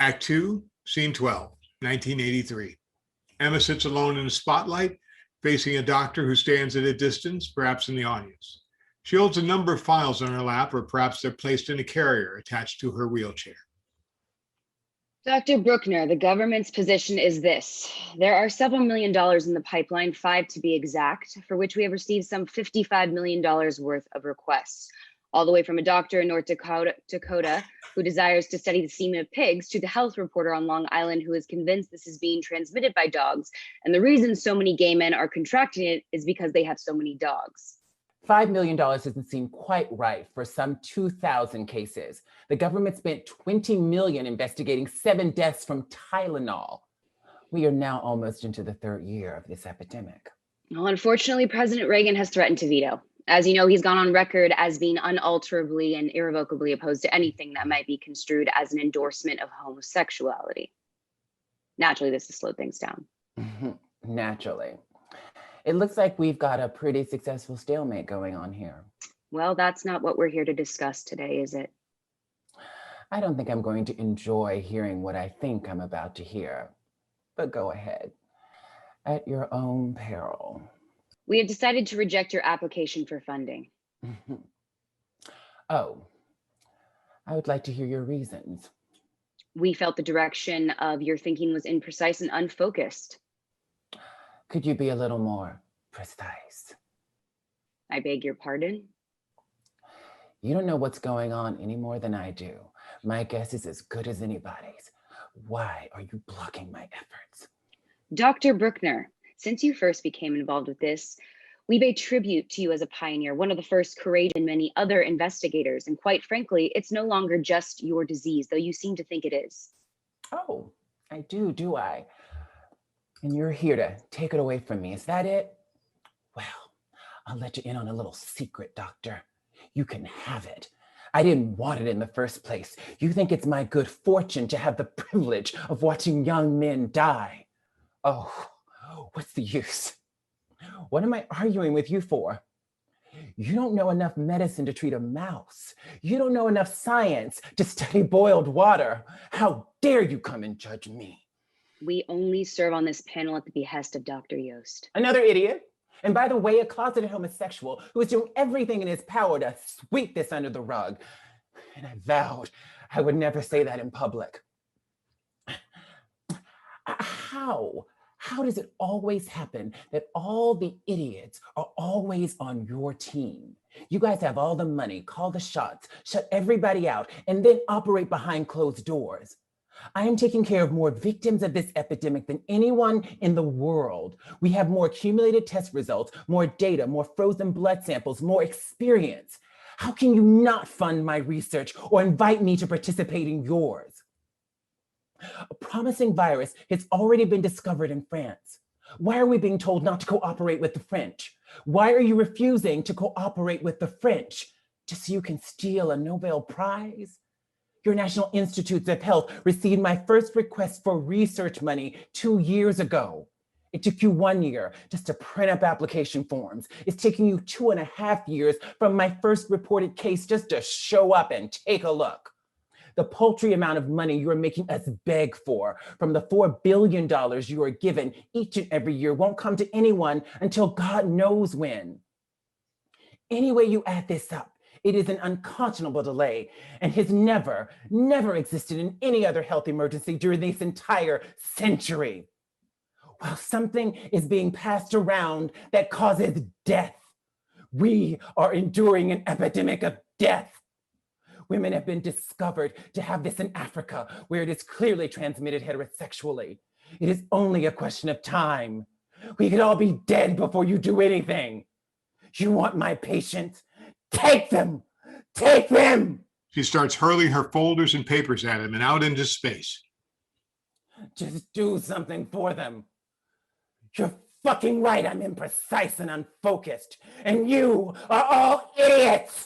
Act 2, Scene 12, 1983. Emma sits alone in the spotlight, facing a doctor who stands at a distance, perhaps in the audience. She holds a number of files on her lap, or perhaps they're placed in a carrier attached to her wheelchair. Dr. Bruckner, the government's position is this. There are several $1 million in the pipeline, 5 to be exact, for which we have received some $55 million worth of requests, all the way from a doctor in North Dakota who desires to study the semen of pigs to the health reporter on Long Island who is convinced this is being transmitted by dogs. And the reason so many gay men are contracting it is because they have so many dogs. $5 million doesn't seem quite right for some 2,000 cases. The government spent $20 million investigating 7 deaths from Tylenol. We are now almost into the 3rd year of this epidemic. Well, unfortunately, President Reagan has threatened to veto. As you know, he's gone on record as being unalterably and irrevocably opposed to anything that might be construed as an endorsement of homosexuality. Naturally, this has slowed things down. Naturally. It looks like we've got a pretty successful stalemate going on here. Well, that's not what we're here to discuss today, is it? I don't think I'm going to enjoy hearing what I think I'm about to hear, but go ahead, at your own peril. We have decided to reject your application for funding. Oh, I would like to hear your reasons. We felt the direction of your thinking was imprecise and unfocused. Could you be a little more precise? I beg your pardon? You don't know what's going on any more than I do. My guess is as good as anybody's. Why are you blocking my efforts? Dr. Bruckner, since you first became involved with this, we pay tribute to you as a pioneer, one of the first courageous and many other investigators. And quite frankly, it's no longer just your disease, though you seem to think it is. Oh, I do I? And you're here to take it away from me, is that it? Well, I'll let you in on a little secret, doctor. You can have it. I didn't want it in the first place. You think it's my good fortune to have the privilege of watching young men die. Oh, what's the use? What am I arguing with you for? You don't know enough medicine to treat a mouse. You don't know enough science to study boiled water. How dare you come and judge me? We only serve on this panel at the behest of Dr. Yost. Another idiot. And by the way, a closeted homosexual who is doing everything in his power to sweep this under the rug. And I vowed I would never say that in public. How does it always happen that all the idiots are always on your team? You guys have all the money, call the shots, shut everybody out, and then operate behind closed doors. I am taking care of more victims of this epidemic than anyone in the world. We have more accumulated test results, more data, more frozen blood samples, more experience. How can you not fund my research or invite me to participate in yours? A promising virus has already been discovered in France. Why are we being told not to cooperate with the French? Why are you refusing to cooperate with the French? Just so you can steal a Nobel Prize? Your National Institutes of Health received my first request for research money 2 years ago. It took you 1 year just to print up application forms. It's taking you 2.5 years from my first reported case just to show up and take a look. The paltry amount of money you are making us beg for from the $4 billion you are given each and every year won't come to anyone until God knows when. Any way you add this up, it is an unconscionable delay and has never existed in any other health emergency during this entire century. While something is being passed around that causes death, we are enduring an epidemic of death. Women have been discovered to have this in Africa, where it is clearly transmitted heterosexually. It is only a question of time. We could all be dead before you do anything. You want my patients? Take them! Take them! She starts hurling her folders and papers at him and out into space. Just do something for them. You're fucking right, I'm imprecise and unfocused. And you are all idiots!